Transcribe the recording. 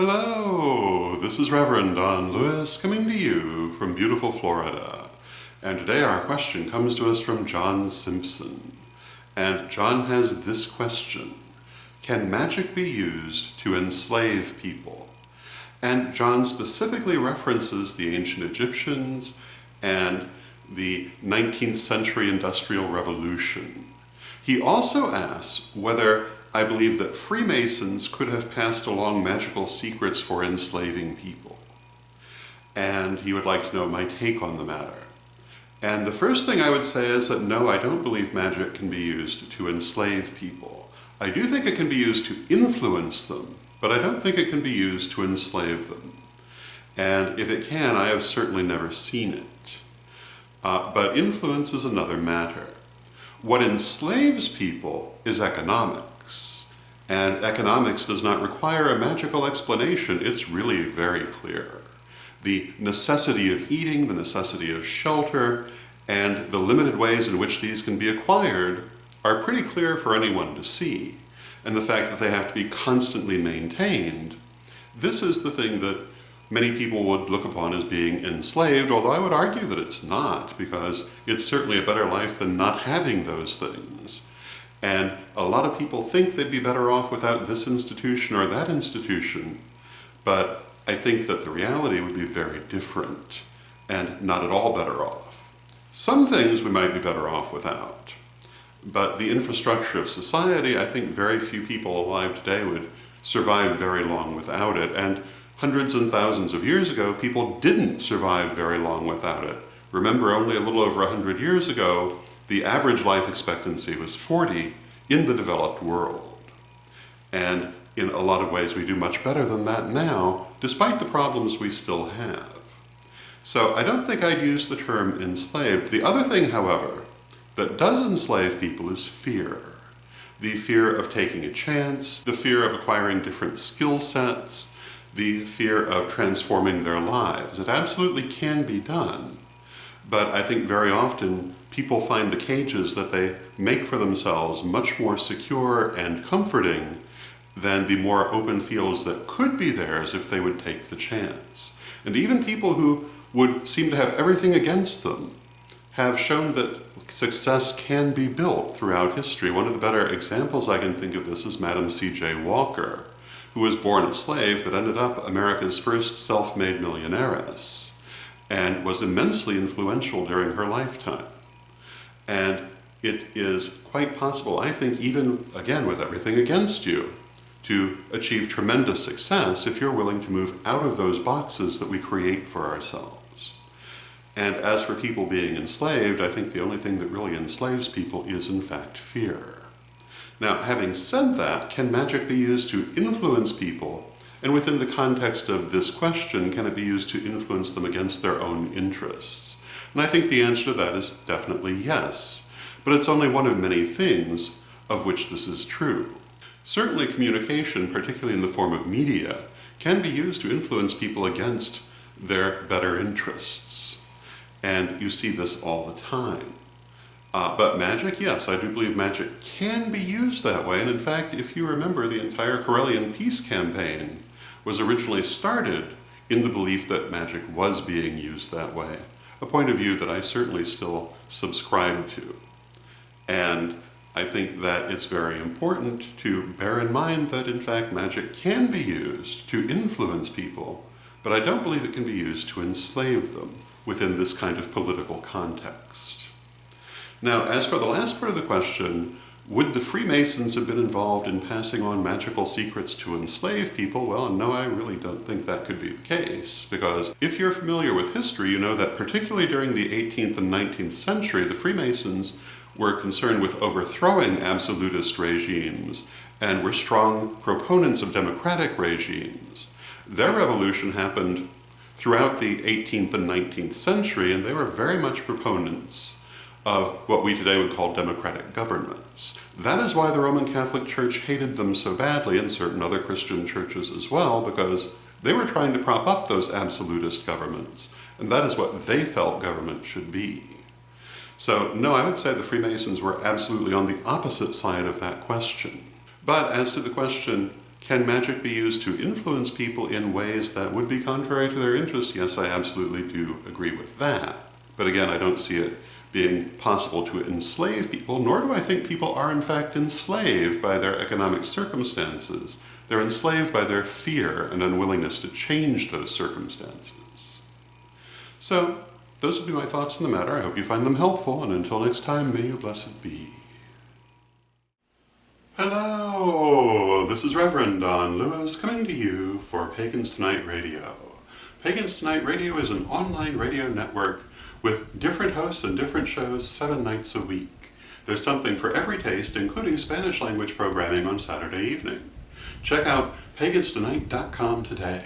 Hello, this is Reverend Don Lewis coming to you from beautiful Florida. And today our question comes to us from John Simpson. And John has this question: can magic be used to enslave people? And John specifically references the ancient Egyptians and the 19th century Industrial Revolution. He also asks whether I believe that Freemasons could have passed along magical secrets for enslaving people. And he would like to know my take on the matter. And the first thing I would say is that no, I don't believe magic can be used to enslave people. I do think it can be used to influence them, but I don't think it can be used to enslave them. And if it can, I have certainly never seen it. But influence is another matter. What enslaves people is economics. And economics does not require a magical explanation. It's really very clear. The necessity of eating, the necessity of shelter, and the limited ways in which these can be acquired are pretty clear for anyone to see. And the fact that they have to be constantly maintained, this is the thing that many people would look upon as being enslaved, although I would argue that it's not, because it's certainly a better life than not having those things. And a lot of people think they'd be better off without this institution or that institution, but I think that the reality would be very different and not at all better off. Some things we might be better off without, but the infrastructure of society, I think very few people alive today would survive very long without it, and hundreds and thousands of years ago, people didn't survive very long without it. Remember, only a little over 100 years ago, the average life expectancy was 40 in the developed world. And in a lot of ways, we do much better than that now, despite the problems we still have. So I don't think I'd use the term enslaved. The other thing, however, that does enslave people is fear. The fear of taking a chance, the fear of acquiring different skill sets, the fear of transforming their lives. It absolutely can be done. But I think very often people find the cages that they make for themselves much more secure and comforting than the more open fields that could be theirs if they would take the chance. And even people who would seem to have everything against them have shown that success can be built throughout history. One of the better examples I can think of this is Madam C.J. Walker, who was born a slave but ended up America's first self-made millionairess and was immensely influential during her lifetime. And it is quite possible, I think, even, again, with everything against you, to achieve tremendous success if you're willing to move out of those boxes that we create for ourselves. And as for people being enslaved, I think the only thing that really enslaves people is, in fact, fear. Now, having said that, can magic be used to influence people? And within the context of this question, can it be used to influence them against their own interests? And I think the answer to that is definitely yes. But it's only one of many things of which this is true. Certainly communication, particularly in the form of media, can be used to influence people against their better interests. And you see this all the time. But magic, yes, I do believe magic can be used that way. And in fact, if you remember, the entire Corellian peace campaign was originally started in the belief that magic was being used that way, a point of view that I certainly still subscribe to. And I think that it's very important to bear in mind that, in fact, magic can be used to influence people, but I don't believe it can be used to enslave them within this kind of political context. Now, as for the last part of the question, would the Freemasons have been involved in passing on magical secrets to enslave people? Well, no, I really don't think that could be the case, because if you're familiar with history, you know that particularly during the 18th and 19th century, the Freemasons were concerned with overthrowing absolutist regimes and were strong proponents of democratic regimes. Their revolution happened throughout the 18th and 19th century, and they were very much proponents of what we today would call democratic governments. That is why the Roman Catholic Church hated them so badly, and certain other Christian churches as well, because they were trying to prop up those absolutist governments, and that is what they felt government should be. So no, I would say the Freemasons were absolutely on the opposite side of that question. But as to the question, Can magic be used to influence people in ways that would be contrary to their interests? Yes, I absolutely do agree with that. But again, I don't see it being possible to enslave people, nor do I think people are in fact enslaved by their economic circumstances. They're enslaved by their fear and unwillingness to change those circumstances. So, those would be my thoughts on the matter. I hope you find them helpful, and until next time, may you blessed be. Hello, this is Reverend Don Lewis coming to you for Pagans Tonight Radio. Pagans Tonight Radio is an online radio network with different hosts and different shows 7 nights a week. There's something for every taste, including Spanish language programming on Saturday evening. Check out paganstonight.com today.